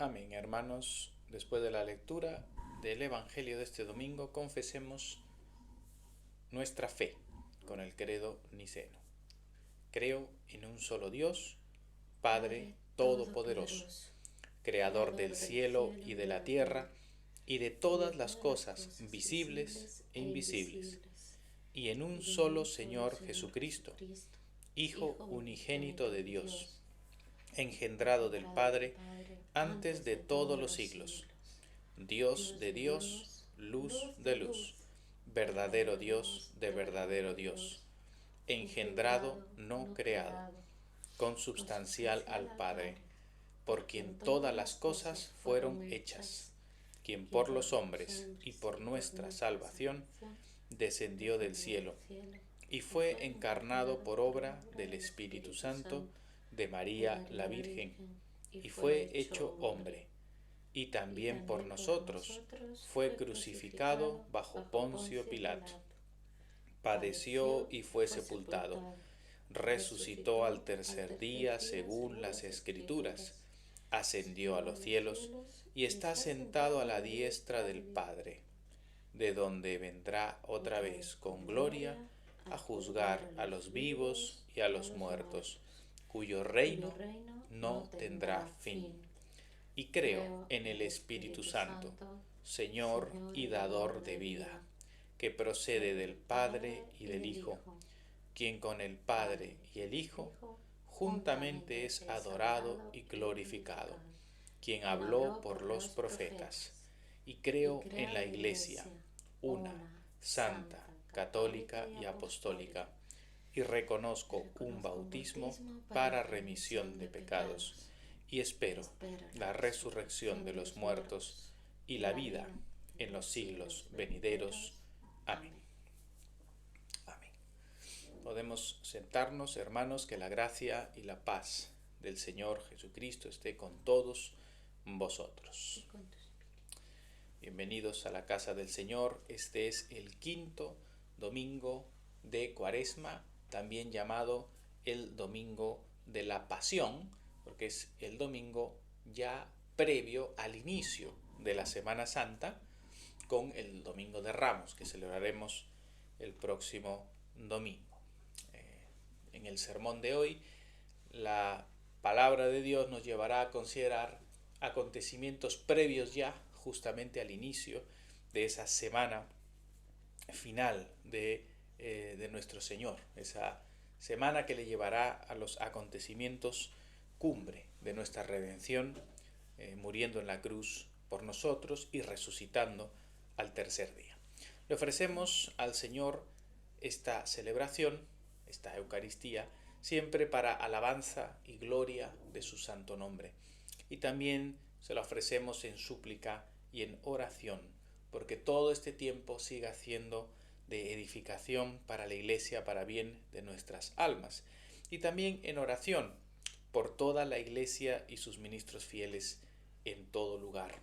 Amén, hermanos. Después de la lectura del Evangelio de este domingo, confesemos nuestra fe con el credo niceno. Creo en un solo Dios, Padre Todopoderoso, Creador del cielo y de la tierra, y de todas las cosas visibles e invisibles, y en un solo Señor Jesucristo, Hijo unigénito de Dios, engendrado del Padre antes de todos los siglos, Dios de Dios, luz de luz, verdadero Dios de verdadero Dios, engendrado, no creado, consubstancial al Padre, por quien todas las cosas fueron hechas, quien por los hombres y por nuestra salvación descendió del cielo y fue encarnado por obra del Espíritu Santo de María la Virgen, y fue hecho hombre, y también por nosotros fue crucificado bajo Poncio Pilato, padeció y fue sepultado, resucitó al tercer día según las Escrituras, ascendió a los cielos y está sentado a la diestra del Padre, de donde vendrá otra vez con gloria a juzgar a los vivos y a los muertos, cuyo reino no tendrá fin. Y creo en el Espíritu Santo, Señor y dador de vida, que procede del Padre y del Hijo, quien con el Padre y el Hijo juntamente es adorado y glorificado, quien habló por los profetas. Y creo en la Iglesia, una, santa, católica y apostólica, y reconozco un bautismo para remisión de pecados, y espero la resurrección de los muertos y la vida en los siglos venideros. Amén. Amén. Podemos sentarnos, hermanos, que la gracia y la paz del Señor Jesucristo esté con todos vosotros. Bienvenidos a la casa del Señor. Este es el quinto domingo de Cuaresma, también llamado el domingo de la Pasión, porque es el domingo ya previo al inicio de la Semana Santa, con el Domingo de Ramos, que celebraremos el próximo domingo. En el sermón de hoy, la palabra de Dios nos llevará a considerar acontecimientos previos ya justamente al inicio de esa semana final de nuestro Señor, esa semana que le llevará a los acontecimientos cumbre de nuestra redención, muriendo en la cruz por nosotros y resucitando al tercer día. Le ofrecemos al Señor esta celebración, esta Eucaristía, siempre para alabanza y gloria de su santo nombre. Y también se la ofrecemos en súplica y en oración, porque todo este tiempo siga siendo de edificación para la Iglesia, para bien de nuestras almas. Y también en oración por toda la Iglesia y sus ministros fieles en todo lugar,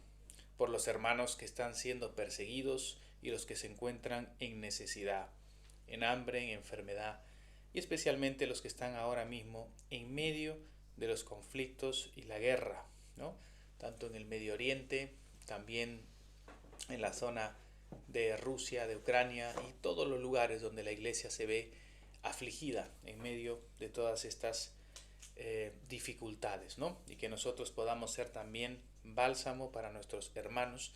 por los hermanos que están siendo perseguidos y los que se encuentran en necesidad, en hambre, en enfermedad, y especialmente los que están ahora mismo en medio de los conflictos y la guerra, ¿no? Tanto en el Medio Oriente, también en la zona de Rusia, de Ucrania y todos los lugares donde la Iglesia se ve afligida en medio de todas estas dificultades, ¿no? Y que nosotros podamos ser también bálsamo para nuestros hermanos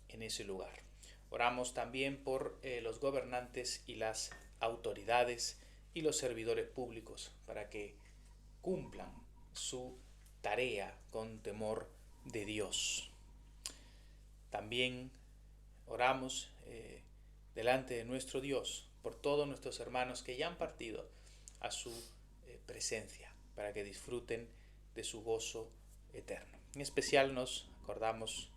en ese lugar. Oramos también por los gobernantes y las autoridades y los servidores públicos para que cumplan su tarea con temor de Dios. También oramos delante de nuestro Dios por todos nuestros hermanos que ya han partido a su presencia para que disfruten de su gozo eterno. En especial nos acordamos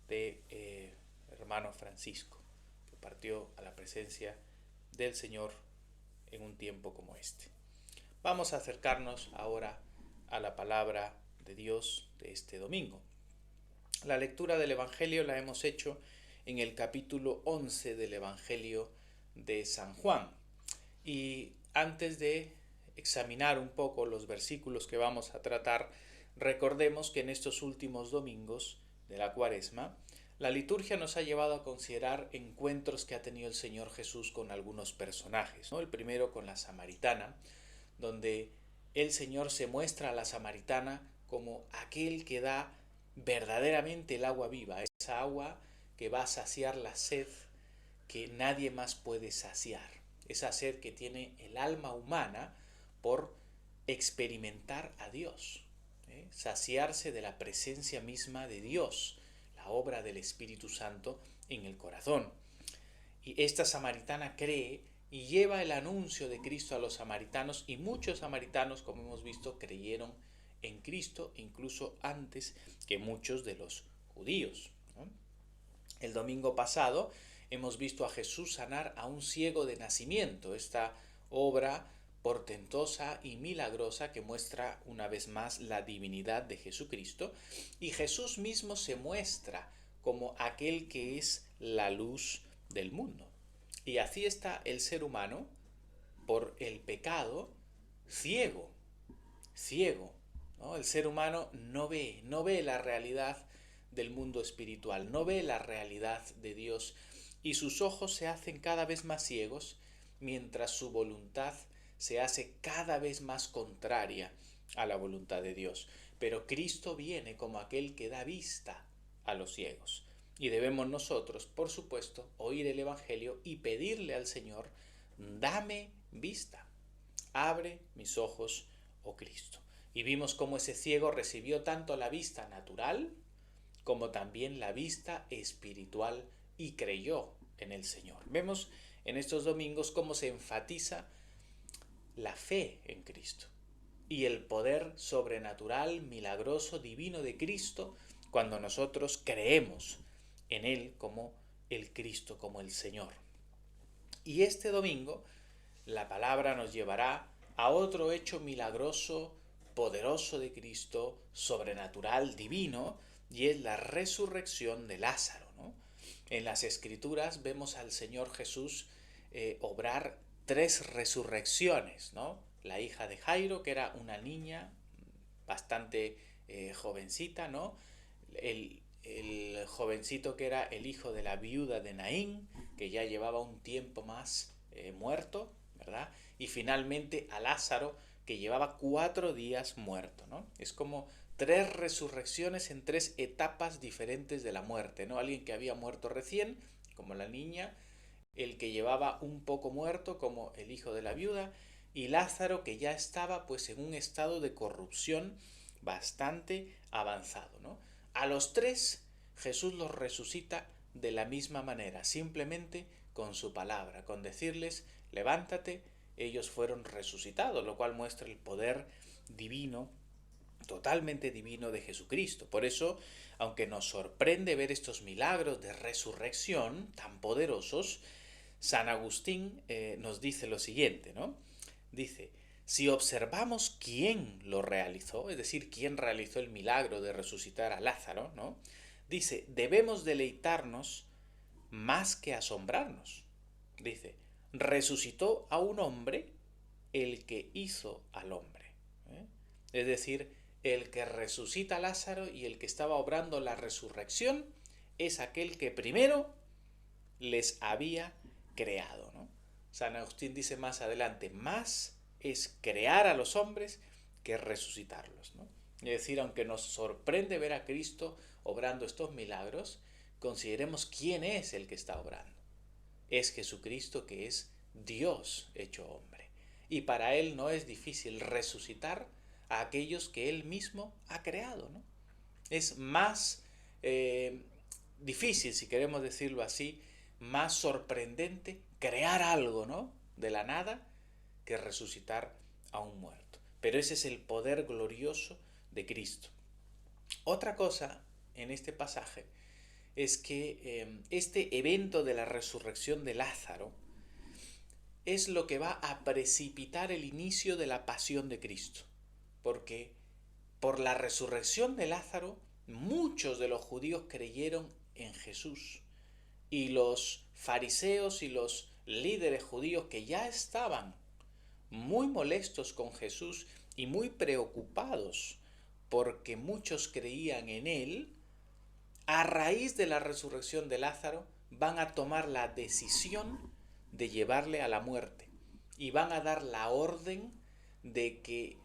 de hermano Francisco, que partió a la presencia del Señor en un tiempo como este. Vamos a acercarnos ahora a la palabra de Dios de este domingo. La lectura del Evangelio la hemos hecho en el capítulo 11 del Evangelio de San Juan. Y antes de examinar un poco los versículos que vamos a tratar, recordemos que en estos últimos domingos de la Cuaresma, la liturgia nos ha llevado a considerar encuentros que ha tenido el Señor Jesús con algunos personajes, ¿no? El primero con la samaritana, donde el Señor se muestra a la samaritana como aquel que da verdaderamente el agua viva, esa agua que va a saciar la sed que nadie más puede saciar, esa sed que tiene el alma humana por experimentar a Dios, saciarse de la presencia misma de Dios, la obra del Espíritu Santo en el corazón. Y esta samaritana cree y lleva el anuncio de Cristo a los samaritanos, y muchos samaritanos, como hemos visto, creyeron en Cristo incluso antes que muchos de los judíos, ¿no? El domingo pasado hemos visto a Jesús sanar a un ciego de nacimiento, esta obra portentosa y milagrosa que muestra una vez más la divinidad de Jesucristo, y Jesús mismo se muestra como aquel que es la luz del mundo. Y así está el ser humano, por el pecado, ciego, ¿no? El ser humano no ve la realidad del mundo espiritual, no ve la realidad de Dios, y sus ojos se hacen cada vez más ciegos, mientras su voluntad se hace cada vez más contraria a la voluntad de Dios. Pero Cristo viene como aquel que da vista a los ciegos. Y debemos nosotros, por supuesto, oír el Evangelio y pedirle al Señor: dame vista, abre mis ojos, oh Cristo. Y vimos cómo ese ciego recibió tanto la vista natural como también la vista espiritual y creyó en el Señor. Vemos en estos domingos cómo se enfatiza la fe en Cristo y el poder sobrenatural, milagroso, divino de Cristo cuando nosotros creemos en Él como el Cristo, como el Señor. Y este domingo la palabra nos llevará a otro hecho milagroso, poderoso de Cristo, sobrenatural, divino, y es la resurrección de Lázaro, ¿no? En las Escrituras vemos al Señor Jesús obrar 3 resurrecciones, ¿no? La hija de Jairo, que era una niña bastante jovencita, ¿no? El jovencito que era el hijo de la viuda de Naín, que ya llevaba un tiempo más muerto, ¿verdad? Y finalmente a Lázaro, que llevaba 4 días muerto, ¿no? Es como 3 resurrecciones en 3 etapas diferentes de la muerte, ¿no? Alguien que había muerto recién, como la niña, el que llevaba un poco muerto, como el hijo de la viuda, y Lázaro, que ya estaba pues en un estado de corrupción bastante avanzado, ¿no? A los 3 Jesús los resucita de la misma manera, simplemente con su palabra, con decirles: levántate. Ellos fueron resucitados, lo cual muestra el poder divino, totalmente divino de Jesucristo. Por eso, aunque nos sorprende ver estos milagros de resurrección tan poderosos, San Agustín nos dice lo siguiente, ¿no? Dice: si observamos quién lo realizó, es decir, quién realizó el milagro de resucitar a Lázaro, ¿no? Dice: debemos deleitarnos más que asombrarnos. Dice: resucitó a un hombre el que hizo al hombre. Es decir, el que resucita a Lázaro y el que estaba obrando la resurrección es aquel que primero les había creado, ¿no? San Agustín dice más adelante: más es crear a los hombres que resucitarlos, ¿no? Es decir, aunque nos sorprende ver a Cristo obrando estos milagros, consideremos quién es el que está obrando. Es Jesucristo, que es Dios hecho hombre. Y para Él no es difícil resucitar a aquellos que Él mismo ha creado, ¿no? Es más difícil, si queremos decirlo así, más sorprendente crear algo, ¿no?, de la nada, que resucitar a un muerto. Pero ese es el poder glorioso de Cristo. Otra cosa en este pasaje es que este evento de la resurrección de Lázaro es lo que va a precipitar el inicio de la pasión de Cristo. Porque por la resurrección de Lázaro, muchos de los judíos creyeron en Jesús. Y los fariseos y los líderes judíos, que ya estaban muy molestos con Jesús y muy preocupados porque muchos creían en él, a raíz de la resurrección de Lázaro, van a tomar la decisión de llevarle a la muerte y van a dar la orden de que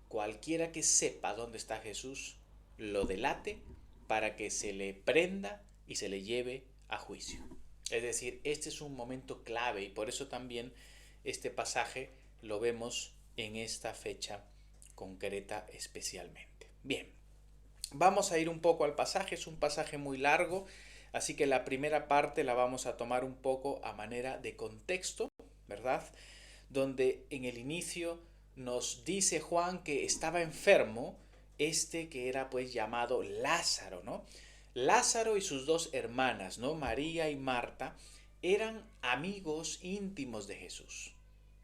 cualquiera que sepa dónde está Jesús lo delate para que se le prenda y se le lleve a juicio. Es decir, este es un momento clave y por eso también este pasaje lo vemos en esta fecha concreta especialmente. Bien, vamos a ir un poco al pasaje, es un pasaje muy largo, así que la primera parte la vamos a tomar un poco a manera de contexto, ¿verdad? Donde en el inicio nos dice Juan que estaba enfermo, que era pues llamado Lázaro, ¿no? Lázaro y sus dos hermanas, ¿no? María y Marta, eran amigos íntimos de Jesús.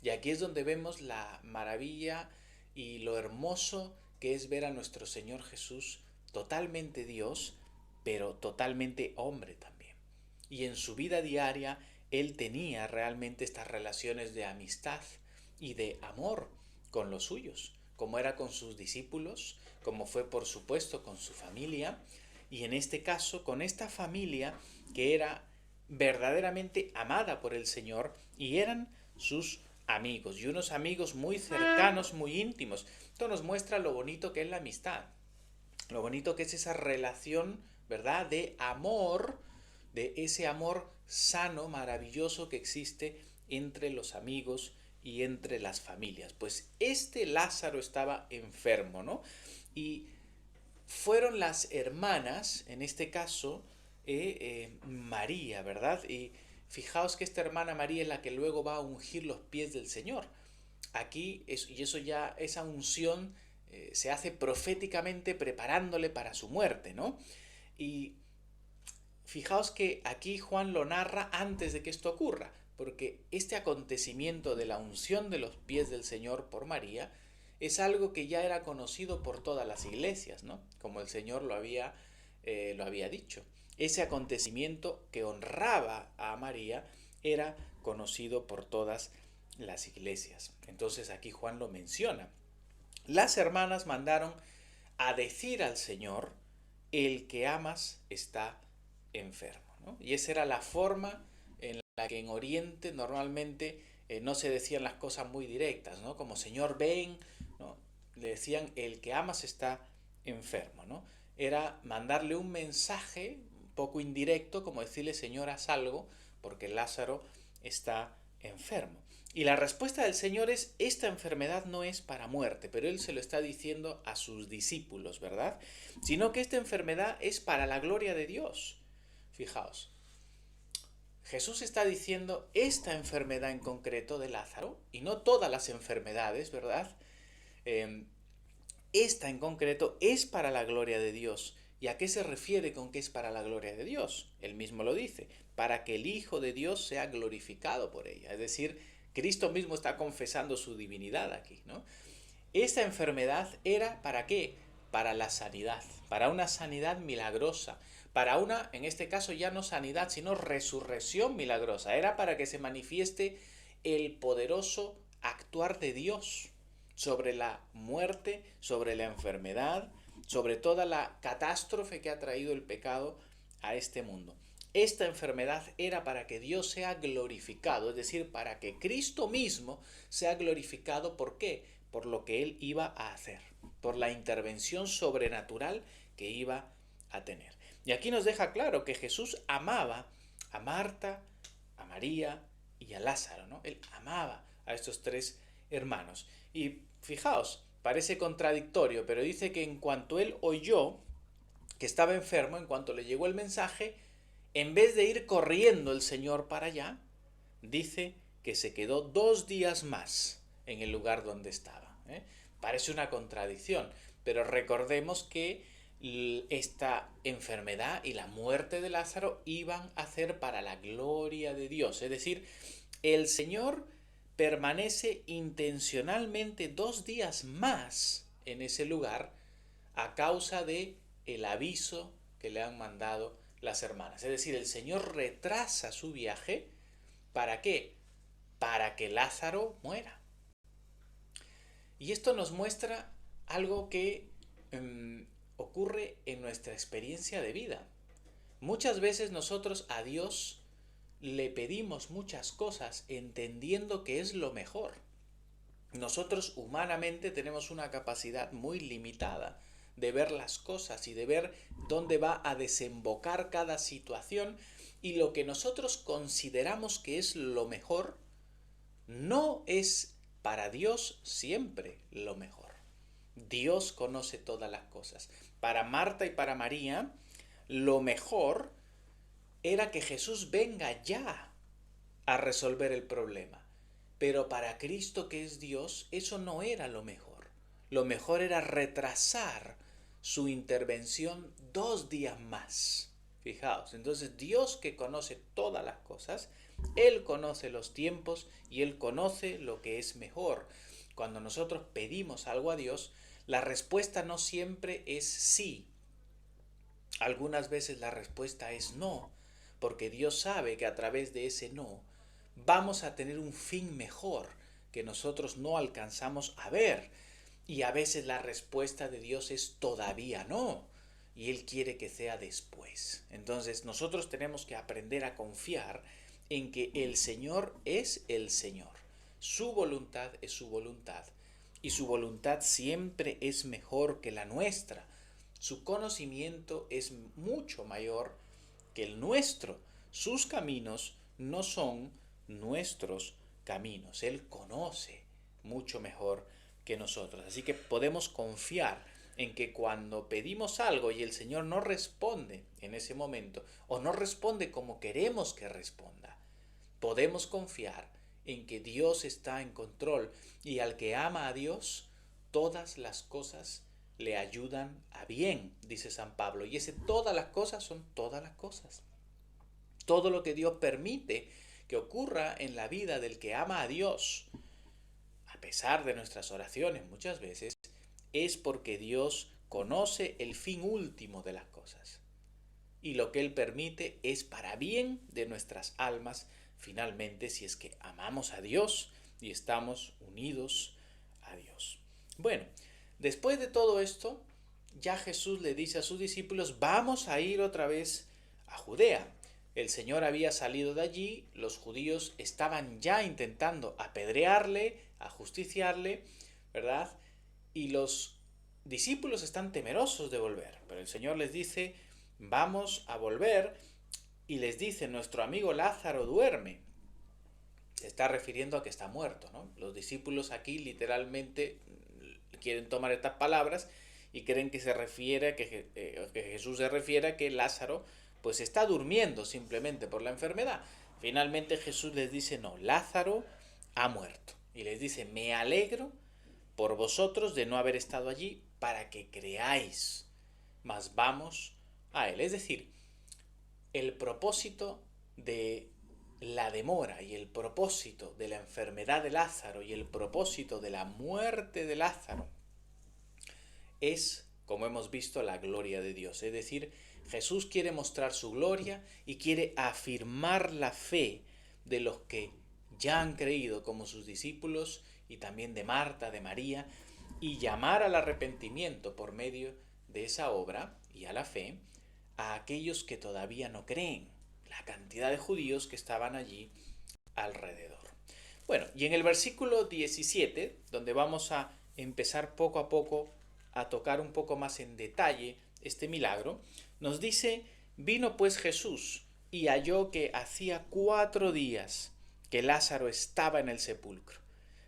Y aquí es donde vemos la maravilla y lo hermoso que es ver a nuestro Señor Jesús totalmente Dios, pero totalmente hombre también. Y en su vida diaria, él tenía realmente estas relaciones de amistad y de amor con los suyos, como era con sus discípulos, como fue por supuesto con su familia, y en este caso con esta familia que era verdaderamente amada por el Señor y eran sus amigos, y unos amigos muy cercanos, muy íntimos. Esto nos muestra lo bonito que es la amistad, lo bonito que es esa relación, ¿verdad?, de amor, de ese amor sano, maravilloso que existe entre los amigos y entre las familias. Pues este Lázaro estaba enfermo, ¿no? Y fueron las hermanas, en este caso, María, ¿verdad? Y fijaos que esta hermana María es la que luego va a ungir los pies del Señor. Aquí, y eso ya, esa unción se hace proféticamente preparándole para su muerte, ¿no? Y fijaos que aquí Juan lo narra antes de que esto ocurra, porque este acontecimiento de la unción de los pies del Señor por María es algo que ya era conocido por todas las iglesias, ¿no? Como el Señor lo había dicho. Ese acontecimiento que honraba a María era conocido por todas las iglesias. Entonces aquí Juan lo menciona. Las hermanas mandaron a decir al Señor, el que amas está enfermo, ¿no? Y esa era la forma en la que en Oriente normalmente no se decían las cosas muy directas, ¿no? Como Señor ven, ¿no? Le decían el que amas está enfermo, ¿no? Era mandarle un mensaje un poco indirecto, como decirle Señor haz algo, porque Lázaro está enfermo. Y la respuesta del Señor es, esta enfermedad no es para muerte, pero Él se lo está diciendo a sus discípulos, ¿verdad? Sino que esta enfermedad es para la gloria de Dios. Fijaos, Jesús está diciendo esta enfermedad en concreto de Lázaro, y no todas las enfermedades, ¿verdad? Esta en concreto es para la gloria de Dios. ¿Y a qué se refiere con que es para la gloria de Dios? Él mismo lo dice, para que el Hijo de Dios sea glorificado por ella. Es decir, Cristo mismo está confesando su divinidad aquí, ¿no? Esta enfermedad era ¿para qué? Para la sanidad, para una sanidad milagrosa, para una, en este caso ya no sanidad, sino resurrección milagrosa. Era para que se manifieste el poderoso actuar de Dios sobre la muerte, sobre la enfermedad, sobre toda la catástrofe que ha traído el pecado a este mundo. Esta enfermedad era para que Dios sea glorificado, es decir, para que Cristo mismo sea glorificado. ¿Por qué? Por lo que Él iba a hacer, por la intervención sobrenatural que iba a tener. Y aquí nos deja claro que Jesús amaba a Marta, a María y a Lázaro, ¿no? Él amaba a estos tres hermanos. Y fijaos, parece contradictorio, pero dice que en cuanto él oyó que estaba enfermo, en cuanto le llegó el mensaje, en vez de ir corriendo el Señor para allá, dice que se quedó 2 días más en el lugar donde estaba. Parece una contradicción, pero recordemos que esta enfermedad y la muerte de Lázaro iban a ser para la gloria de Dios. Es decir, el Señor permanece intencionalmente 2 días más en ese lugar a causa de el aviso que le han mandado las hermanas. Es decir, el Señor retrasa su viaje. ¿Para qué? Para que Lázaro muera. Y esto nos muestra algo que ocurre en nuestra experiencia de vida. Muchas veces nosotros a Dios le pedimos muchas cosas entendiendo que es lo mejor. Nosotros humanamente tenemos una capacidad muy limitada de ver las cosas y de ver dónde va a desembocar cada situación, y lo que nosotros consideramos que es lo mejor no es para Dios siempre lo mejor. Dios conoce todas las cosas. Para Marta y para María, lo mejor era que Jesús venga ya a resolver el problema. Pero para Cristo, que es Dios, eso no era lo mejor. Lo mejor era retrasar su intervención 2 días más. Fijaos, entonces Dios, que conoce todas las cosas, Él conoce los tiempos y Él conoce lo que es mejor. Cuando nosotros pedimos algo a Dios, la respuesta no siempre es sí. Algunas veces la respuesta es no, porque Dios sabe que a través de ese no vamos a tener un fin mejor que nosotros no alcanzamos a ver. Y a veces la respuesta de Dios es todavía no, y Él quiere que sea después. Entonces nosotros tenemos que aprender a confiar en que el Señor es el Señor. Su voluntad es su voluntad, y su voluntad siempre es mejor que la nuestra. Su conocimiento es mucho mayor que el nuestro. Sus caminos no son nuestros caminos. Él conoce mucho mejor que nosotros. Así que podemos confiar en que cuando pedimos algo y el Señor no responde en ese momento, o no responde como queremos que responda, podemos confiar en que Dios está en control, y al que ama a Dios, todas las cosas le ayudan a bien, dice San Pablo. Y ese todas las cosas son todas las cosas. Todo lo que Dios permite que ocurra en la vida del que ama a Dios, a pesar de nuestras oraciones muchas veces, es porque Dios conoce el fin último de las cosas. Y lo que Él permite es para bien de nuestras almas, finalmente, si es que amamos a Dios y estamos unidos a Dios. Bueno, después de todo esto, ya Jesús le dice a sus discípulos: vamos a ir otra vez a Judea. El Señor había salido de allí, los judíos estaban ya intentando apedrearle, ajusticiarle, ¿verdad? Y los discípulos están temerosos de volver, pero el Señor les dice: vamos a volver, y les dice: nuestro amigo Lázaro duerme. Se está refiriendo a que está muerto, ¿no? Los discípulos aquí literalmente quieren tomar estas palabras y creen que se refiere que Jesús se refiere a que Lázaro pues está durmiendo simplemente por la enfermedad. Finalmente Jesús les dice: no, Lázaro ha muerto. Y les dice: me alegro por vosotros de no haber estado allí para que creáis, mas vamos a él. Es decir, el propósito de la demora y el propósito de la enfermedad de Lázaro y el propósito de la muerte de Lázaro es, como hemos visto, la gloria de Dios. Es decir, Jesús quiere mostrar su gloria y quiere afirmar la fe de los que ya han creído, como sus discípulos, y también de Marta, de María, y llamar al arrepentimiento por medio de esa obra y a la fe a aquellos que todavía no creen, la cantidad de judíos que estaban allí alrededor. Bueno, y en el versículo 17, donde vamos a empezar poco a poco a tocar un poco más en detalle este milagro, nos dice: vino pues Jesús y halló que hacía 4 días que Lázaro estaba en el sepulcro.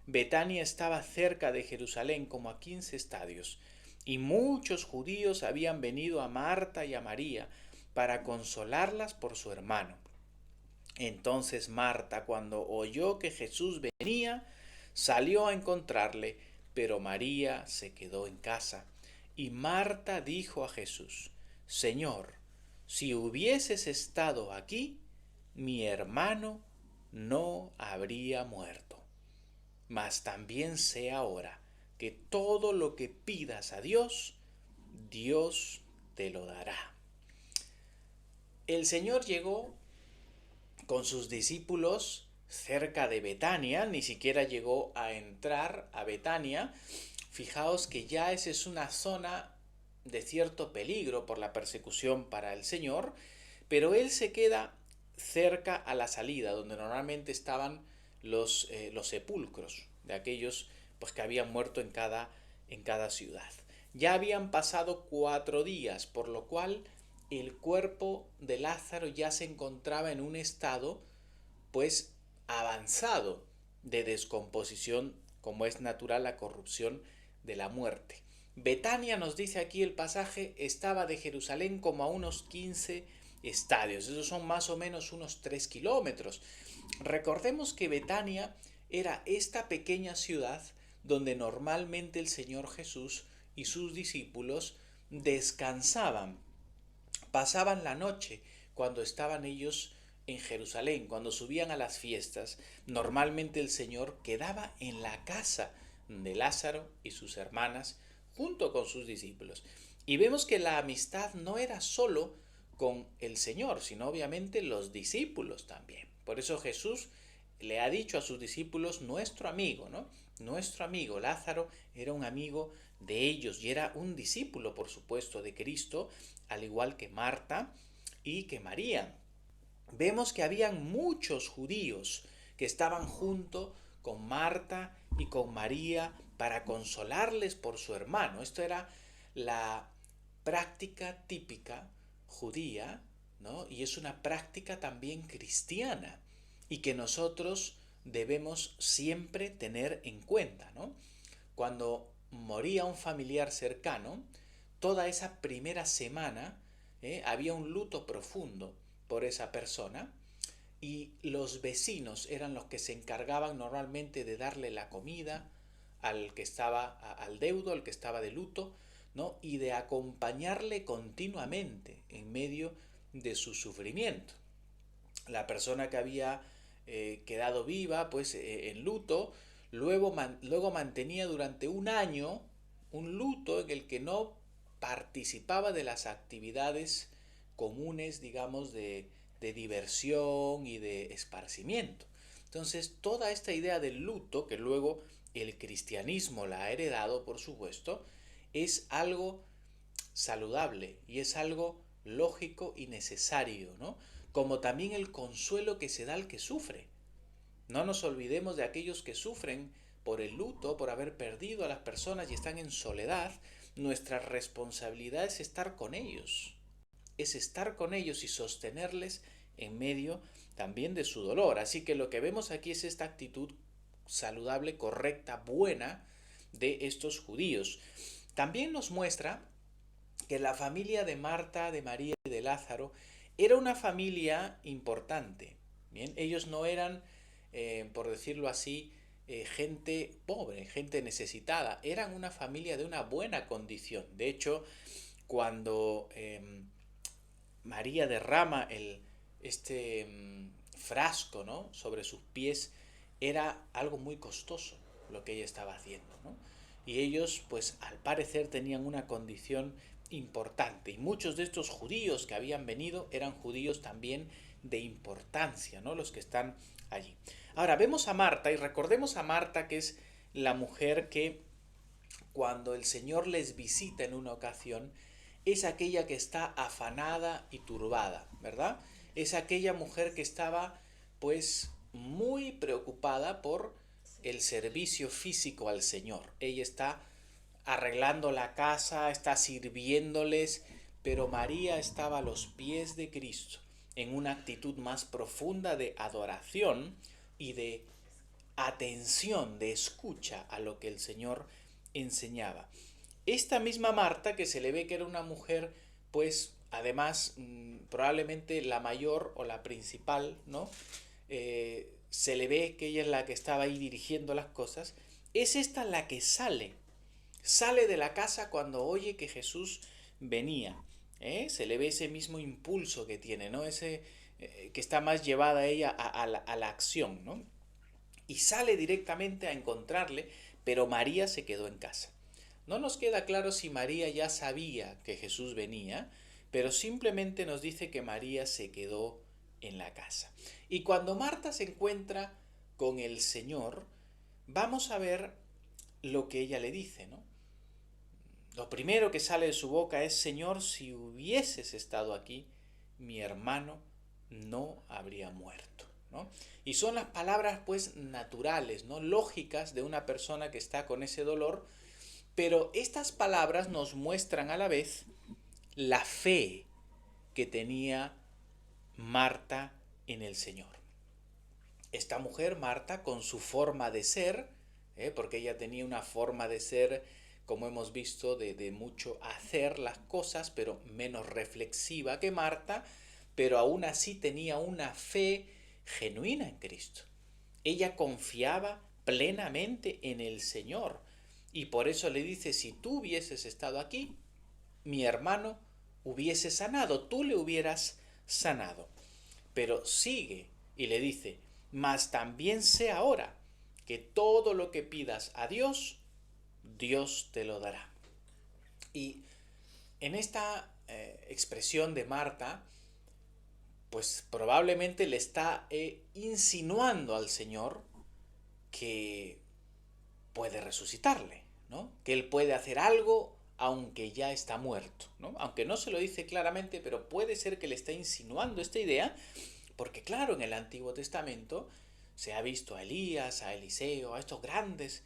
Betania estaba cerca de Jerusalén, como a 15 estadios, y muchos judíos habían venido a Marta y a María para consolarlas por su hermano. Entonces Marta, cuando oyó que Jesús venía, salió a encontrarle, pero María se quedó en casa. Y Marta dijo a Jesús: Señor, si hubieses estado aquí, mi hermano no habría muerto. Mas también sé ahora que todo lo que pidas a Dios, Dios te lo dará. El Señor llegó con sus discípulos cerca de Betania, ni siquiera llegó a entrar a Betania. Fijaos que ya esa es una zona de cierto peligro por la persecución para el Señor, pero él se queda cerca a la salida, donde normalmente estaban los sepulcros de aquellos pues, que habían muerto en cada ciudad. Ya habían pasado 4 días, por lo cual el cuerpo de Lázaro ya se encontraba en un estado pues avanzado de descomposición, como es natural la corrupción de la muerte. Betania, nos dice aquí el pasaje, estaba de Jerusalén como a unos 15 estadios, esos son más o menos unos 3 kilómetros. Recordemos que Betania era esta pequeña ciudad donde normalmente el Señor Jesús y sus discípulos descansaban, pasaban la noche cuando estaban ellos en Jerusalén, cuando subían a las fiestas. Normalmente el Señor quedaba en la casa de Lázaro y sus hermanas junto con sus discípulos. Y vemos que la amistad no era solo con el Señor, sino obviamente los discípulos también. Por eso Jesús le ha dicho a sus discípulos, nuestro amigo, ¿no? Nuestro amigo Lázaro era un amigo de ellos y era un discípulo, por supuesto, de Cristo, al igual que Marta y que María. Vemos que habían muchos judíos que estaban junto con Marta y con María para consolarles por su hermano. Esto era la práctica típica judía, ¿no? Y es una práctica también cristiana y que nosotros debemos siempre tener en cuenta, ¿no? Cuando moría un familiar cercano, toda esa primera semana había un luto profundo por esa persona y los vecinos eran los que se encargaban normalmente de darle la comida al que estaba al deudo, al que estaba de luto, ¿no? Y de acompañarle continuamente en medio de su sufrimiento. La persona que había quedado viva, pues en luto, luego mantenía durante un año un luto en el que no participaba de las actividades comunes, digamos, de diversión y de esparcimiento. Entonces, toda esta idea del luto, que luego el cristianismo la ha heredado, por supuesto, es algo saludable y es algo lógico y necesario, ¿no? Como también el consuelo que se da al que sufre. No nos olvidemos de aquellos que sufren por el luto, por haber perdido a las personas y están en soledad. Nuestra responsabilidad es estar con ellos. Es estar con ellos y sostenerles en medio también de su dolor. Así que lo que vemos aquí es esta actitud saludable, correcta, buena de estos judíos. También nos muestra que la familia de Marta, de María y de Lázaro era una familia importante. Bien, ellos no eran, por decirlo así, gente pobre, gente necesitada, eran una familia de una buena condición. De hecho, cuando María derrama este frasco, ¿no?, sobre sus pies, era algo muy costoso lo que ella estaba haciendo, ¿no? Y ellos, pues al parecer, tenían una condición importante. Y muchos de estos judíos que habían venido eran judíos también de importancia, ¿no?, los que están allí. Ahora vemos a Marta y recordemos a Marta, que es la mujer que cuando el Señor les visita en una ocasión, es aquella que está afanada y turbada, ¿verdad? Es aquella mujer que estaba pues muy preocupada por el servicio físico al Señor. Ella está arreglando la casa, está sirviéndoles, pero María estaba a los pies de Cristo en una actitud más profunda de adoración y de atención, de escucha a lo que el Señor enseñaba. Esta misma Marta, que se le ve que era una mujer, pues además probablemente la mayor o la principal, ¿no? Se le ve que ella es la que estaba ahí dirigiendo las cosas, es esta la que sale de la casa cuando oye que Jesús venía. Se le ve ese mismo impulso que tiene, ¿no? Ese que está más llevada ella a la acción, ¿no? Y sale directamente a encontrarle, pero María se quedó en casa. No nos queda claro si María ya sabía que Jesús venía, pero simplemente nos dice que María se quedó en la casa. Y cuando Marta se encuentra con el Señor, vamos a ver lo que ella le dice, ¿no? Lo primero que sale de su boca es: Señor, si hubieses estado aquí, mi hermano no habría muerto, ¿no? Y son las palabras pues naturales, ¿no? Lógicas de una persona que está con ese dolor, pero estas palabras nos muestran a la vez la fe que tenía Marta en el Señor. Esta mujer, Marta, con su forma de ser, porque ella tenía una forma de ser, como hemos visto, de mucho hacer las cosas, pero menos reflexiva que Marta, pero aún así tenía una fe genuina en Cristo. Ella confiaba plenamente en el Señor y por eso le dice: si tú hubieses estado aquí, mi hermano hubiese sanado, tú le hubieras sanado. Pero sigue y le dice: mas también sé ahora que todo lo que pidas a Dios, Dios te lo dará. Y en esta expresión de Marta, pues probablemente le está insinuando al Señor que puede resucitarle, ¿no? Que él puede hacer algo aunque ya está muerto, ¿no? Aunque no se lo dice claramente, pero puede ser que le está insinuando esta idea, porque claro, en el Antiguo Testamento se ha visto a Elías, a Eliseo, a estos grandes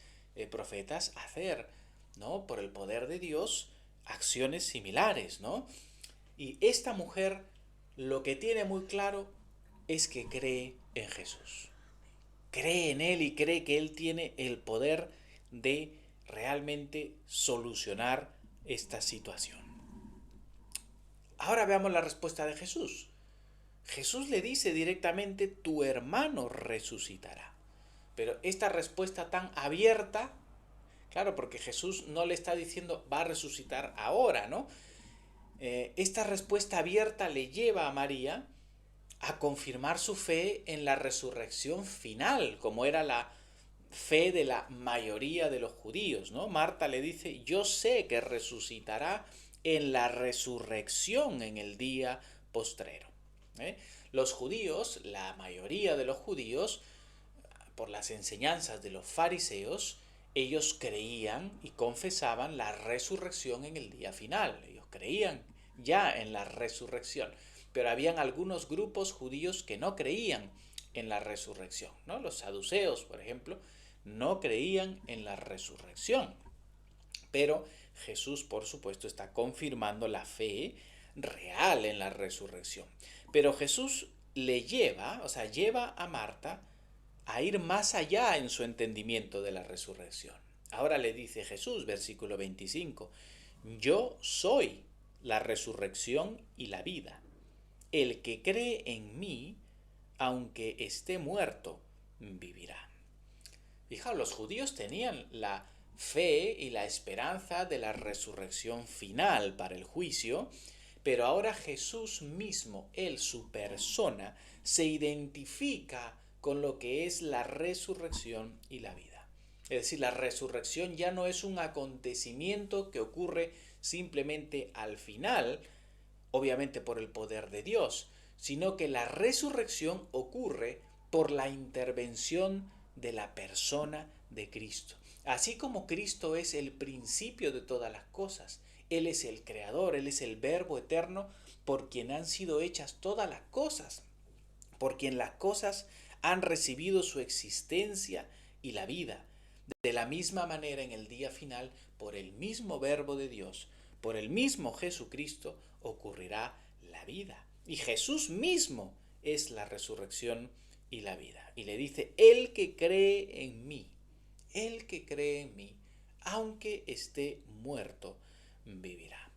profetas hacer, ¿no? Por el poder de Dios, acciones similares, ¿no? Y esta mujer lo que tiene muy claro es que cree en Jesús. Cree en Él y cree que Él tiene el poder de realmente solucionar esta situación. Ahora veamos la respuesta de Jesús. Jesús le dice directamente: tu hermano resucitará. Pero esta respuesta tan abierta, claro, porque Jesús no le está diciendo va a resucitar ahora, ¿no? Esta respuesta abierta le lleva a María a confirmar su fe en la resurrección final, como era la fe de la mayoría de los judíos, ¿no? Marta le dice: yo sé que resucitará en la resurrección en el día postrero. Los judíos, la mayoría de los judíos, por las enseñanzas de los fariseos, ellos creían y confesaban la resurrección en el día final. Ellos creían ya en la resurrección. Pero habían algunos grupos judíos que no creían en la resurrección, ¿no? Los saduceos, por ejemplo, no creían en la resurrección. Pero Jesús, por supuesto, está confirmando la fe real en la resurrección. Pero Jesús le lleva, o sea, lleva a Marta a ir más allá en su entendimiento de la resurrección. Ahora le dice Jesús, versículo 25, yo soy la resurrección y la vida. El que cree en mí, aunque esté muerto, vivirá. Fijaos, los judíos tenían la fe y la esperanza de la resurrección final para el juicio, pero ahora Jesús mismo, él, su persona, se identifica con lo que es la resurrección y la vida. Es decir, la resurrección ya no es un acontecimiento que ocurre simplemente al final, obviamente por el poder de Dios, sino que la resurrección ocurre por la intervención de la persona de Cristo. Así como Cristo es el principio de todas las cosas, Él es el creador, Él es el verbo eterno por quien han sido hechas todas las cosas, por quien las cosas han recibido su existencia y la vida. De la misma manera, en el día final, por el mismo verbo de Dios, por el mismo Jesucristo, ocurrirá la vida. Y Jesús mismo es la resurrección y la vida. Y le dice: el que cree en mí, aunque esté muerto, vivirá.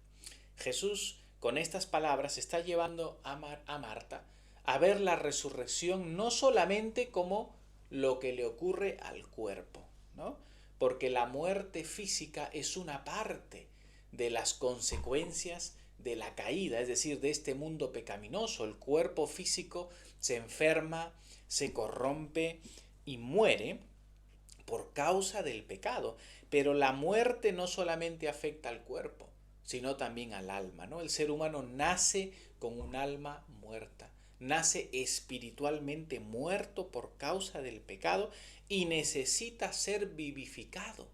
Jesús, con estas palabras, está llevando a Marta a ver la resurrección no solamente como lo que le ocurre al cuerpo, ¿no? Porque la muerte física es una parte de las consecuencias de la caída, es decir, de este mundo pecaminoso. El cuerpo físico se enferma, se corrompe y muere por causa del pecado. Pero la muerte no solamente afecta al cuerpo, sino también al alma, ¿no? El ser humano nace con un alma muerta, nace espiritualmente muerto por causa del pecado y necesita ser vivificado,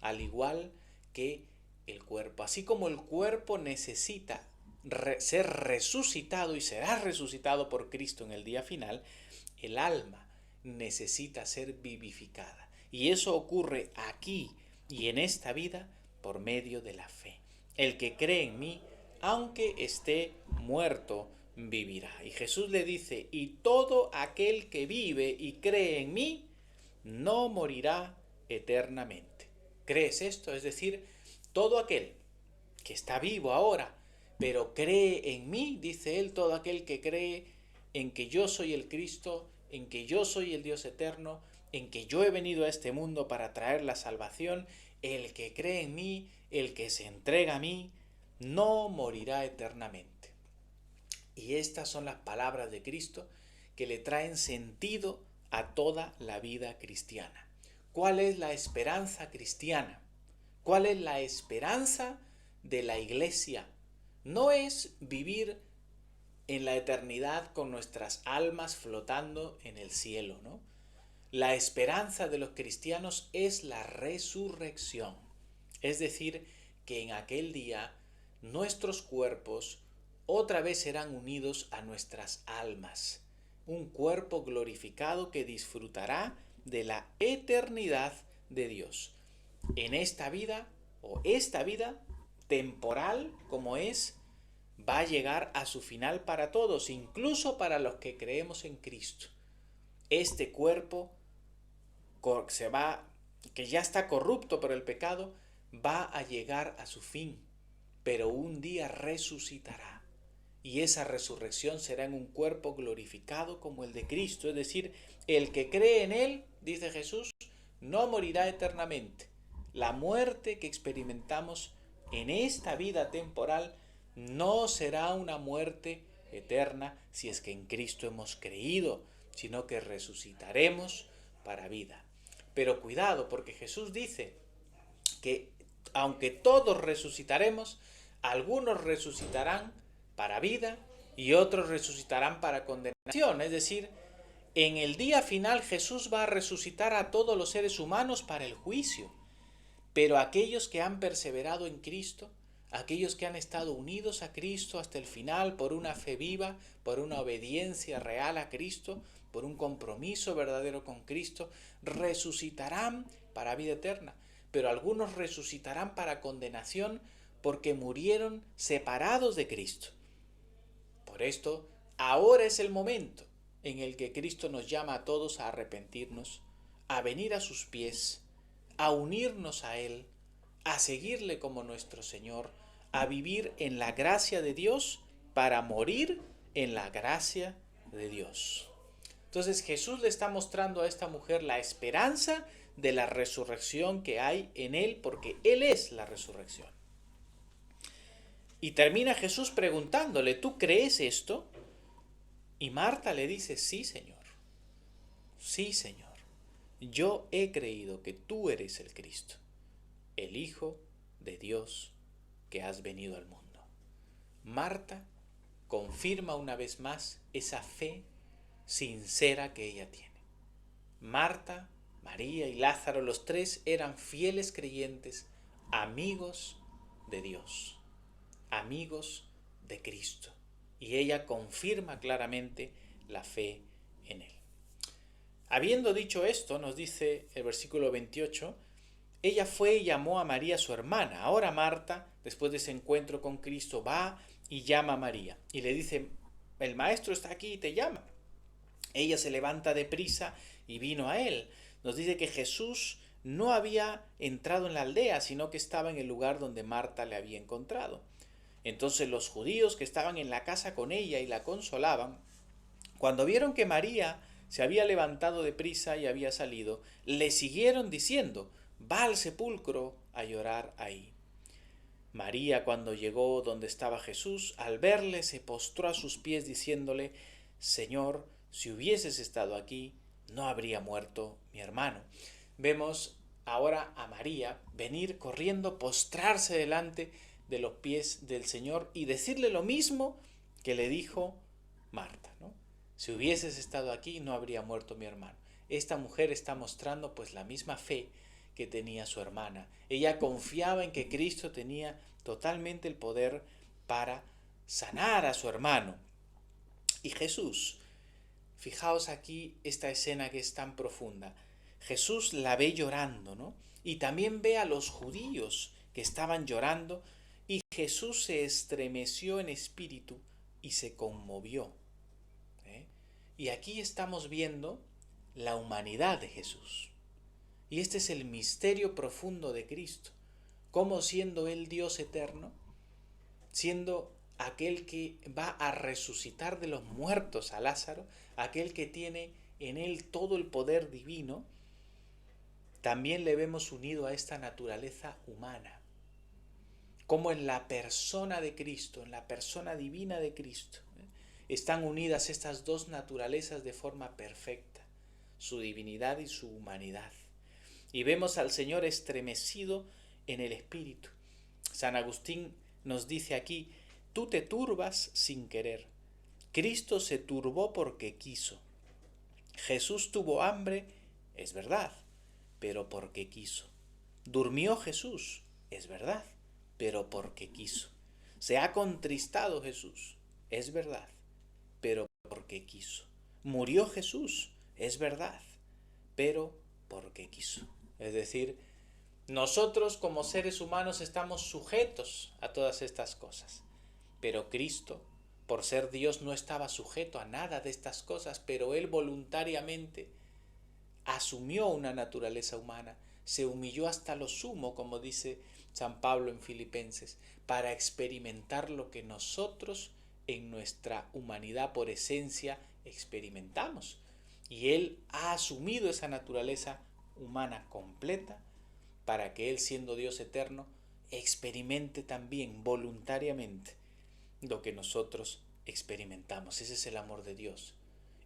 al igual que el cuerpo. Así como el cuerpo necesita ser resucitado y será resucitado por Cristo en el día final, el alma necesita ser vivificada. Y eso ocurre aquí y en esta vida por medio de la fe. El que cree en mí, aunque esté muerto, vivirá. Y Jesús le dice, y todo aquel que vive y cree en mí, no morirá eternamente. ¿Crees esto? Es decir, todo aquel que está vivo ahora, pero cree en mí, dice él, todo aquel que cree en que yo soy el Cristo, en que yo soy el Dios eterno, en que yo he venido a este mundo para traer la salvación, el que cree en mí, el que se entrega a mí, no morirá eternamente. Y estas son las palabras de Cristo que le traen sentido a toda la vida cristiana. ¿Cuál es la esperanza cristiana? ¿Cuál es la esperanza de la iglesia? No es vivir en la eternidad con nuestras almas flotando en el cielo, ¿no? La esperanza de los cristianos es la resurrección. Es decir, que en aquel día nuestros cuerpos otra vez serán unidos a nuestras almas. Un cuerpo glorificado que disfrutará de la eternidad de Dios. En esta vida, o esta vida temporal como es, va a llegar a su final para todos, incluso para los que creemos en Cristo. Este cuerpo que ya está corrupto por el pecado, va a llegar a su fin, pero un día resucitará. Y esa resurrección será en un cuerpo glorificado como el de Cristo. Es decir, el que cree en Él, dice Jesús, no morirá eternamente. La muerte que experimentamos en esta vida temporal no será una muerte eterna si es que en Cristo hemos creído, sino que resucitaremos para vida. Pero cuidado, porque Jesús dice que aunque todos resucitaremos, algunos resucitarán para vida y otros resucitarán para condenación. Es decir, en el día final Jesús va a resucitar a todos los seres humanos para el juicio. Pero aquellos que han perseverado en Cristo, aquellos que han estado unidos a Cristo hasta el final por una fe viva, por una obediencia real a Cristo, por un compromiso verdadero con Cristo, resucitarán para vida eterna. Pero algunos resucitarán para condenación porque murieron separados de Cristo. Por esto, ahora es el momento en el que Cristo nos llama a todos a arrepentirnos, a venir a sus pies, a unirnos a Él, a seguirle como nuestro Señor, a vivir en la gracia de Dios para morir en la gracia de Dios. Entonces Jesús le está mostrando a esta mujer la esperanza de la resurrección que hay en Él, porque Él es la resurrección. Y termina Jesús preguntándole, ¿tú crees esto? Y Marta le dice, sí, Señor. Sí, Señor. Yo he creído que tú eres el Cristo, el Hijo de Dios que has venido al mundo. Marta confirma una vez más esa fe sincera que ella tiene. Marta, María y Lázaro, los tres eran fieles creyentes, amigos de Dios, amigos de Cristo. Y ella confirma claramente la fe en Él. Habiendo dicho esto, nos dice el versículo 28, ella fue y llamó a María su hermana. Ahora Marta, después de ese encuentro con Cristo, va y llama a María. Y le dice, el maestro está aquí y te llama. Ella se levanta deprisa y vino a él. Nos dice que Jesús no había entrado en la aldea, sino que estaba en el lugar donde Marta le había encontrado. Entonces los judíos que estaban en la casa con ella y la consolaban, cuando vieron que María se había levantado deprisa y había salido, le siguieron diciendo, va al sepulcro a llorar ahí. María, cuando llegó donde estaba Jesús, al verle se postró a sus pies diciéndole, Señor, si hubieses estado aquí, no habría muerto mi hermano. Vemos ahora a María venir corriendo, postrarse delante de los pies del Señor y decirle lo mismo que le dijo Marta, ¿no? Si hubieses estado aquí, no habría muerto mi hermano. Esta mujer está mostrando pues la misma fe que tenía su hermana. Ella confiaba en que Cristo tenía totalmente el poder para sanar a su hermano. Y Jesús, fijaos aquí esta escena que es tan profunda. Jesús la ve llorando, ¿no? Y también ve a los judíos que estaban llorando, y Jesús se estremeció en espíritu y se conmovió. ¿eh? Y aquí estamos viendo la humanidad de Jesús. Y este es el misterio profundo de Cristo. Cómo siendo Él Dios eterno, siendo aquel que va a resucitar de los muertos a Lázaro, aquel que tiene en Él todo el poder divino, también le vemos unido a esta naturaleza humana. Como en la persona de Cristo, en la persona divina de Cristo, están unidas estas dos naturalezas de forma perfecta, su divinidad y su humanidad. Y vemos al Señor estremecido en el espíritu. San Agustín nos dice aquí, tú te turbas sin querer. Cristo se turbó porque quiso. Jesús tuvo hambre, es verdad, pero porque quiso. Durmió Jesús, es verdad, pero porque quiso. Se ha contristado Jesús, es verdad, pero porque quiso. Murió Jesús, es verdad, pero porque quiso. Es decir, nosotros como seres humanos estamos sujetos a todas estas cosas, pero Cristo, por ser Dios, no estaba sujeto a nada de estas cosas, pero Él voluntariamente asumió una naturaleza humana, se humilló hasta lo sumo, como dice San Pablo en Filipenses, para experimentar lo que nosotros en nuestra humanidad por esencia experimentamos. Y Él ha asumido esa naturaleza humana completa para que Él, siendo Dios eterno, experimente también voluntariamente lo que nosotros experimentamos. Ese es el amor de Dios,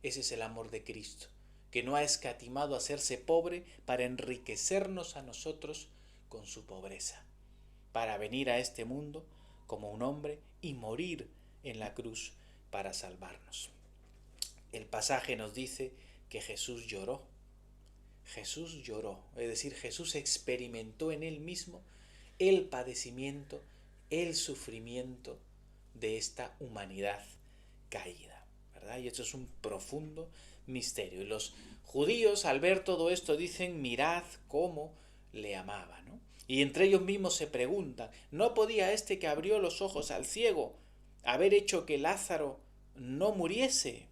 ese es el amor de Cristo, que no ha escatimado a hacerse pobre para enriquecernos a nosotros con su pobreza, para venir a este mundo como un hombre y morir en la cruz para salvarnos. El pasaje nos dice que Jesús lloró. Jesús lloró, es decir, Jesús experimentó en él mismo el padecimiento, el sufrimiento de esta humanidad caída, ¿verdad? Y esto es un profundo misterio. Y los judíos, al ver todo esto, dicen, mirad cómo le amaba, ¿no? Y entre ellos mismos se preguntan, ¿no podía este que abrió los ojos al ciego haber hecho que Lázaro no muriese?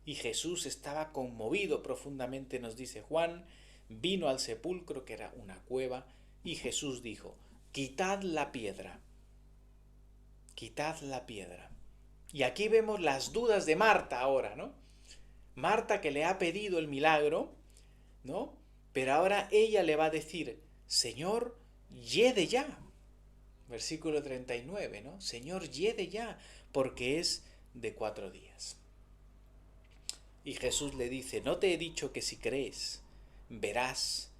Y Jesús estaba conmovido profundamente, nos dice Juan, vino al sepulcro, que era una cueva, y Jesús dijo, quitad la piedra, quitad la piedra. Y aquí vemos las dudas de Marta ahora, ¿no? Marta que le ha pedido el milagro, ¿no? Pero ahora ella le va a decir, Señor, yede ya. Versículo 39, ¿no? Señor, yede ya, porque es de 4 días. Y Jesús le dice, ¿no te he dicho que si crees, verás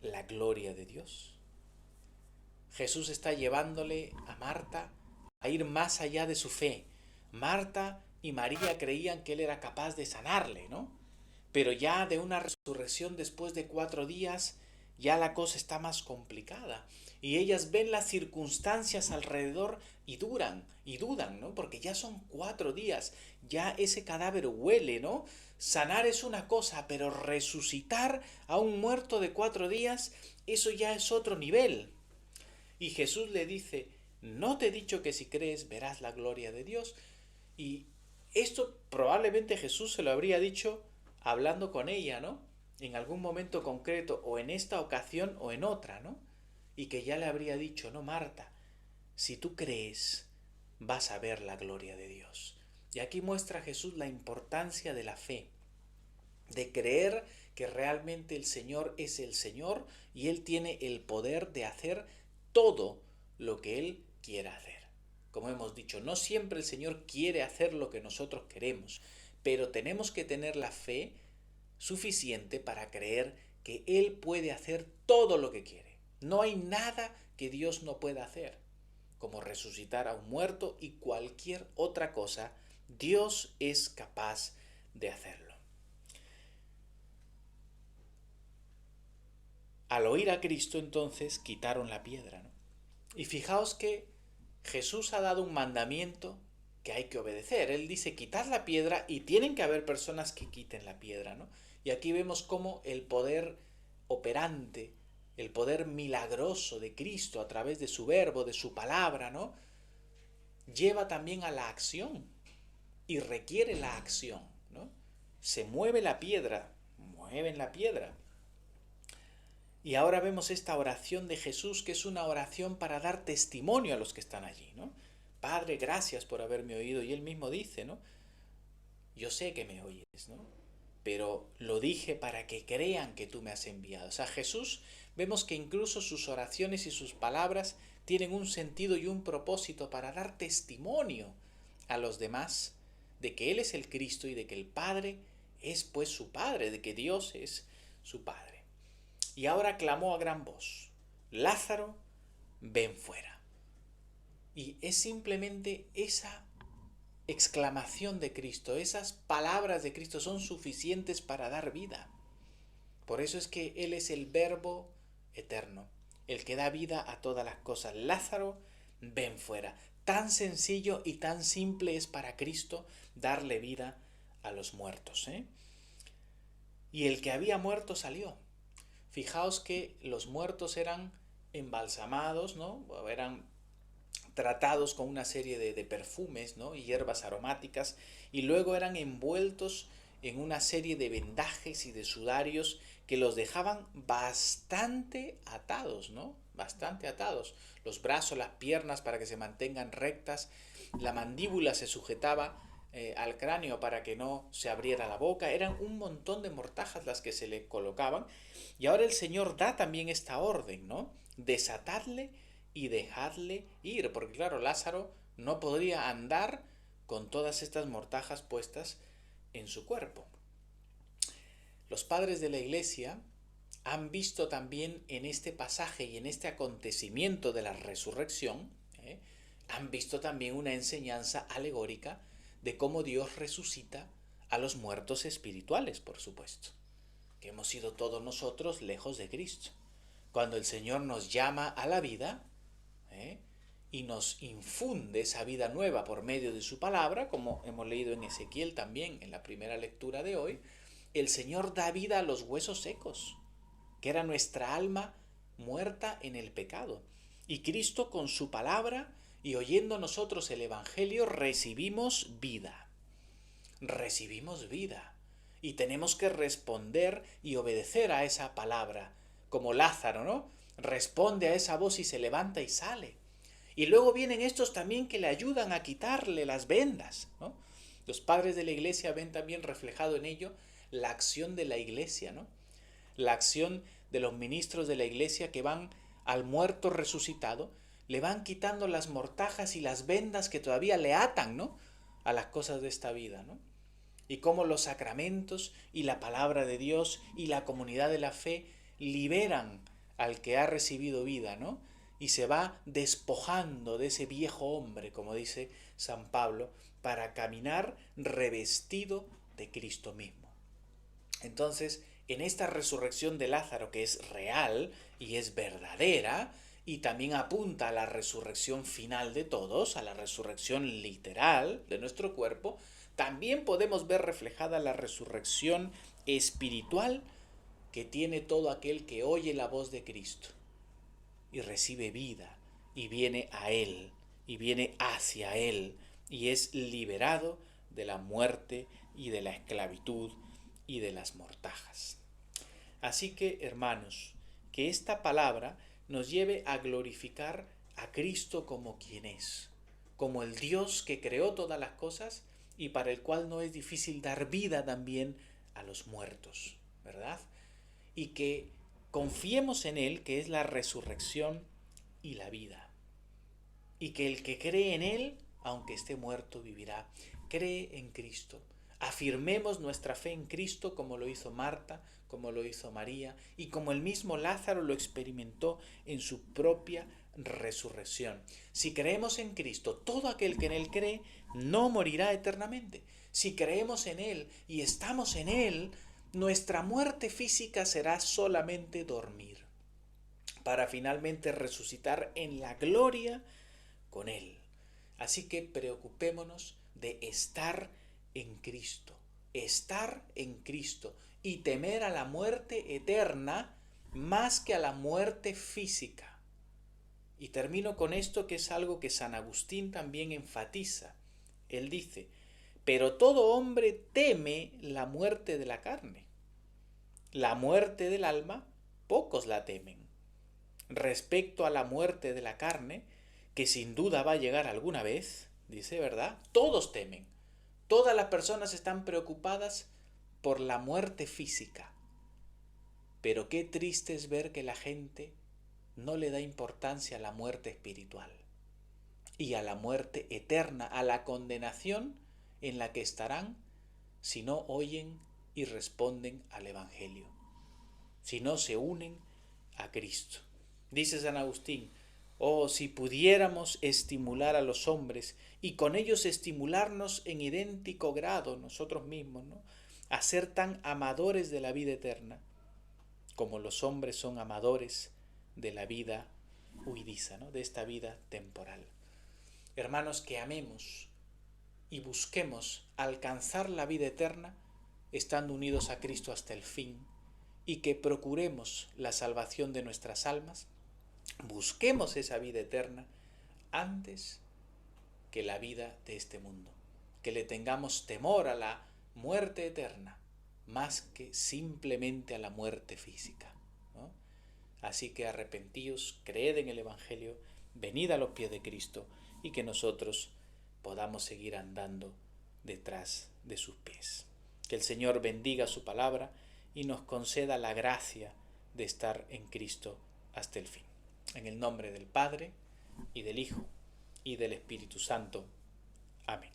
la gloria de Dios? Jesús está llevándole a Marta a ir más allá de su fe. Marta y María creían que Él era capaz de sanarle, ¿no? Pero ya de una resurrección después de 4 días, ya la cosa está más complicada. Y ellas ven las circunstancias alrededor y dudan, ¿no? Porque ya son 4 días, ya ese cadáver huele, ¿no? Sanar es una cosa, pero resucitar a un muerto de 4 días, eso ya es otro nivel. Y Jesús le dice, ¿no te he dicho que si crees verás la gloria de Dios? Y esto probablemente Jesús se lo habría dicho hablando con ella, ¿no? En algún momento concreto, o en esta ocasión o en otra, ¿no? Y que ya le habría dicho, no, Marta, si tú crees, vas a ver la gloria de Dios. Y aquí muestra Jesús la importancia de la fe, de creer que realmente el Señor es el Señor y Él tiene el poder de hacer todo lo que Él quiera hacer. Como hemos dicho, no siempre el Señor quiere hacer lo que nosotros queremos, pero tenemos que tener la fe suficiente para creer que Él puede hacer todo lo que quiere. No hay nada que Dios no pueda hacer, como resucitar a un muerto y cualquier otra cosa, Dios es capaz de hacerlo. al oír a Cristo entonces quitaron la piedra, ¿no? Y fijaos que Jesús ha dado un mandamiento que hay que obedecer. Él dice, quitad la piedra, y tienen que haber personas que quiten la piedra, ¿no? Y aquí vemos cómo el poder operante, el poder milagroso de Cristo a través de su verbo, de su palabra, ¿no? Lleva también a la acción y requiere la acción, ¿no? Se mueve la piedra, mueven la piedra. Y ahora vemos esta oración de Jesús, que es una oración para dar testimonio a los que están allí, ¿no? Padre, gracias por haberme oído. Y él mismo dice, ¿no? Yo sé que me oyes, ¿no? Pero lo dije para que crean que tú me has enviado. O sea, Jesús, vemos que incluso sus oraciones y sus palabras tienen un sentido y un propósito para dar testimonio a los demás de que Él es el Cristo y de que el Padre es pues su Padre, de que Dios es su Padre. Y ahora clamó a gran voz, Lázaro, ven fuera. Y es simplemente esa exclamación de Cristo, esas palabras de Cristo son suficientes para dar vida. Por eso es que Él es el Verbo eterno, el que da vida a todas las cosas. Lázaro, ven fuera. Tan sencillo y tan simple es para Cristo darle vida a los muertos, ¿eh? Y el que había muerto salió. Fijaos que los muertos eran embalsamados, ¿no? Eran tratados con una serie de perfumes, ¿no? Y hierbas aromáticas, y luego eran envueltos en una serie de vendajes y de sudarios que los dejaban bastante atados, ¿no? Bastante atados. Los brazos, las piernas para que se mantengan rectas, la mandíbula se sujetaba al cráneo para que no se abriera la boca. Eran un montón de mortajas las que se le colocaban. Y ahora el Señor da también esta orden, ¿no? Desatadle y dejadle ir, porque claro, Lázaro no podría andar con todas estas mortajas puestas en su cuerpo. Los padres de la Iglesia han visto también en este pasaje y en este acontecimiento de la resurrección, han visto también una enseñanza alegórica de cómo Dios resucita a los muertos espirituales, por supuesto, que hemos sido todos nosotros lejos de Cristo. Cuando el Señor nos llama a la vida, y nos infunde esa vida nueva por medio de su palabra, como hemos leído en Ezequiel también en la primera lectura de hoy, el Señor da vida a los huesos secos, que era nuestra alma muerta en el pecado. Y Cristo con su palabra y oyendo nosotros el Evangelio recibimos vida. Recibimos vida. Y tenemos que responder y obedecer a esa palabra, como Lázaro, ¿no? Responde a esa voz y se levanta y sale. Y luego vienen estos también que le ayudan a quitarle las vendas, ¿no? Los padres de la Iglesia ven también reflejado en ello la acción de la Iglesia, ¿no? La acción de los ministros de la Iglesia que van al muerto resucitado, le van quitando las mortajas y las vendas que todavía le atan, ¿no? A las cosas de esta vida, ¿no? Y cómo los sacramentos y la palabra de Dios y la comunidad de la fe liberan al que ha recibido vida, ¿no? Y se va despojando de ese viejo hombre, como dice San Pablo, para caminar revestido de Cristo mismo. Entonces, en esta resurrección de Lázaro, que es real y es verdadera, y también apunta a la resurrección final de todos, a la resurrección literal de nuestro cuerpo, también podemos ver reflejada la resurrección espiritual que tiene todo aquel que oye la voz de Cristo y recibe vida y viene a Él y viene hacia Él y es liberado de la muerte y de la esclavitud y de las mortajas. Así que, hermanos, que esta palabra nos lleve a glorificar a Cristo como quien es, como el Dios que creó todas las cosas y para el cual no es difícil dar vida también a los muertos, ¿verdad? Y que confiemos en Él, que es la resurrección y la vida. Y que el que cree en Él, aunque esté muerto, vivirá. Cree en Cristo. Afirmemos nuestra fe en Cristo como lo hizo Marta, como lo hizo María y como el mismo Lázaro lo experimentó en su propia resurrección. Si creemos en Cristo, todo aquel que en Él cree no morirá eternamente. Si creemos en Él y estamos en Él, nuestra muerte física será solamente dormir. para finalmente resucitar en la gloria con Él. Así que preocupémonos de estar en Cristo y temer a la muerte eterna más que a la muerte física. Y termino con esto, que es algo que San Agustín también enfatiza. Él dice: pero todo hombre teme la muerte de la carne. La muerte del alma, pocos la temen. Respecto a la muerte de la carne, que sin duda va a llegar alguna vez, dice, ¿verdad? Todos temen. Todas las personas están preocupadas por la muerte física. Pero qué triste es ver que la gente no le da importancia a la muerte espiritual y a la muerte eterna, a la condenación en la que estarán si no oyen y responden al Evangelio, si no se unen a Cristo. Dice San Agustín: oh, si pudiéramos estimular a los hombres y con ellos estimularnos en idéntico grado nosotros mismos, ¿no?, a ser tan amadores de la vida eterna como los hombres son amadores de la vida huidiza, ¿no?, de esta vida temporal. Hermanos, que amemos y busquemos alcanzar la vida eterna estando unidos a Cristo hasta el fin, y que procuremos la salvación de nuestras almas, busquemos esa vida eterna antes que la vida de este mundo, que le tengamos temor a la muerte eterna más que simplemente a la muerte física, ¿no? Así que arrepentíos, creed en el Evangelio, venid a los pies de Cristo, y que nosotros podamos seguir andando detrás de sus pies. Que el Señor bendiga su palabra y nos conceda la gracia de estar en Cristo hasta el fin. En el nombre del Padre, y del Hijo, y del Espíritu Santo. Amén.